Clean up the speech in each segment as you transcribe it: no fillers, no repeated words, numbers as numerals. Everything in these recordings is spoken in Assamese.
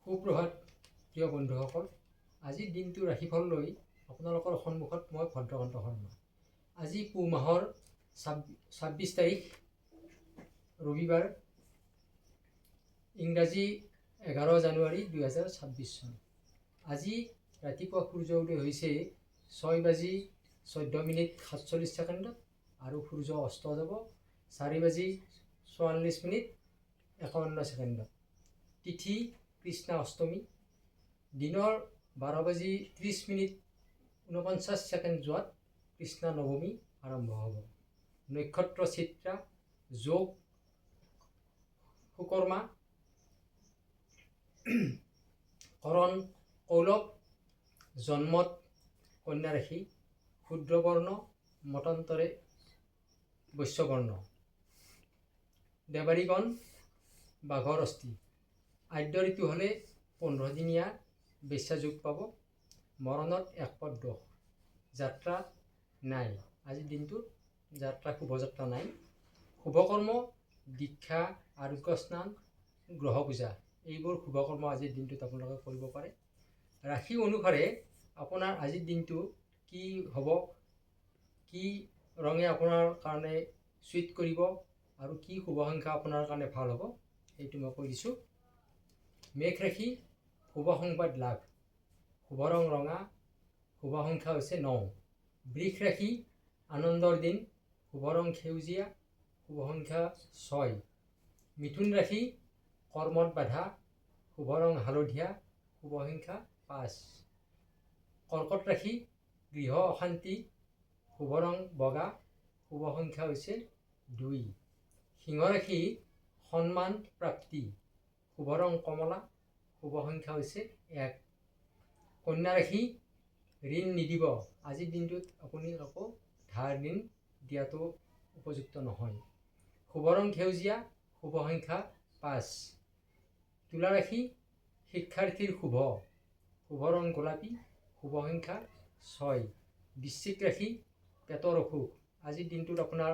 সুপ্ৰভাত প্ৰিয় বন্ধুসকল, আজিৰ দিনটো ৰাশিফল লৈ আপোনালোকৰ সন্মুখত মই ভদ্ৰকান্ত শৰ্মা। আজি পুহ মাহৰ 26 তাৰিখ ৰবিবাৰ, ইংৰাজী 11 জানুৱাৰী 2026 চন। আজি ৰাতিপুৱা সূৰ্য উদয় হৈছে 6:14:47 আৰু সূৰ্য অস্ত যাব 4:44:51। তিথি কৃষ্ণ অষ্টমী। দিনৰ 12:30:49 যোৱাত কৃষ্ণ নৱমী আৰম্ভ হ'ব। নক্ষত্ৰ চিত্ৰা, যোগ সুকৰ্মা, কৰণ কৌলভ, জন্মত কন্যা ৰাশি, ক্ষুদ্ৰবৰ্ণ মতান্তৰে বৈশ্যবৰ্ণ, দেৱাৰীগণ বাঘৰ অস্থি। আদ্য ঋতু হ'লে 15 দিনীয়া বেশ্যা যোগ পাব। মৰণত 1 পদ দোষ। যাত্ৰা নাই, আজিৰ দিনটোত যাত্ৰা শুভযাত্ৰা নাই। শুভকৰ্ম দীক্ষা, আৰোগ্য স্নান, গ্ৰহ পূজা, এইবোৰ শুভকৰ্ম আজিৰ দিনটোত আপোনালোকে কৰিব পাৰে। ৰাশি অনুসাৰে আপোনাৰ আজিৰ দিনটো কি হ'ব, কি ৰঙে আপোনাৰ কাৰণে চুইট কৰিব আৰু কি শুভ সংখ্যা আপোনাৰ কাৰণে ভাল হ'ব, সেইটো মই কৈ দিছোঁ। মেঘ ৰাশি, শুভ সংবাদ লাভ, শুভ ৰং ৰঙা, শুভ সংখ্যা হৈছে 9। বৃষ ৰাশি, আনন্দৰ দিন, শুভ ৰং সেউজীয়া, শুভ সংখ্যা 6। মিথুন ৰাশি, কৰ্মত বাধা, শুভ ৰং হালধীয়া, শুভ সংখ্যা 5। কৰ্কট ৰাশি, গৃহ অশান্তি, শুভ ৰং বগা, শুভ সংখ্যা হৈছে 2। সিংহ ৰাশি, সন্মান প্ৰাপ্তি, শুভ ৰং কমলা, শুভ সংখ্যা হৈছে 1। কন্যা ৰাশি, ঋণ নিদিব, আজিৰ দিনটোত আপুনি আকৌ ধাৰ ঋণ দিয়াটো উপযুক্ত নহয়। শুভ ৰং সেউজীয়া, শুভ সংখ্যা 5। তুলা ৰাশি, শিক্ষাৰ্থীৰ শুভ, শুভ ৰং গোলাপী, শুভ সংখ্যা 6। বৃশ্চিক ৰাশি, পেটৰ অসুখ, আজিৰ দিনটোত আপোনাৰ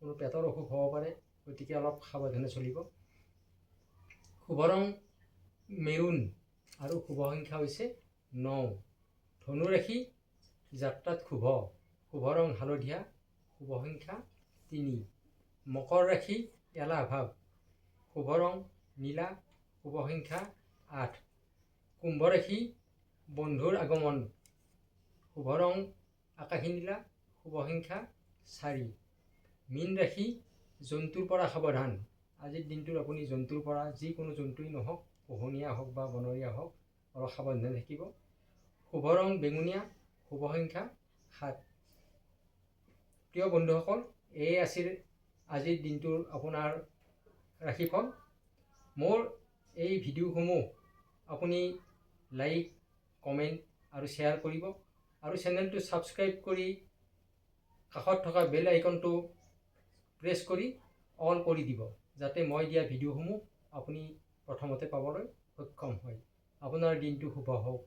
কোনো পেটৰ অসুখ হ'ব পাৰে, গতিকে অলপ সাৱধানে চলিব। শুভ ৰং মেৰুণ আৰু শুভ সংখ্যা হৈছে 9। ধনু ৰাশি, যাত্ৰাত শুভ, শুভ ৰং হালধীয়া, শুভ সংখ্যা 3। মকৰ ৰাশি, এলাহ ভাৱ, শুভ ৰং নীলা, শুভ সংখ্যা 8। কুম্ভ ৰাশি, বন্ধুৰ আগমন, শুভ ৰং আকাশী নীলা, শুভ সংখ্যা 4। মীন ৰাশি, জন্তুৰ পৰা সাৱধান, আজিৰ দিনটোত আপুনি জন্তুৰ পৰা, যিকোনো জন্তুৱেই নহওক, পোহনীয়া হওক বা বনৰীয়া হওক, অলপ সাৱধানে থাকিব। শুভ ৰং বেঙুনীয়া, শুভ সংখ্যা 7। প্ৰিয় বন্ধুসকল, এই আছিল আজিৰ দিনটোৰ আপোনাৰ ৰাশিফল। মোৰ এই ভিডিঅ'সমূহ আপুনি লাইক, কমেণ্ট আৰু শ্বেয়াৰ কৰিব আৰু চেনেলটো ছাবস্ক্ৰাইব কৰি কাষত থকা বেল আইকনটো প্ৰেছ কৰি অল কৰি দিব, যাতে মই দিয়া ভিডিঅ'সমূহ আপুনি প্ৰথমতে পাবলৈ সক্ষম হয়। আপোনাৰ দিনটো শুভ হওক।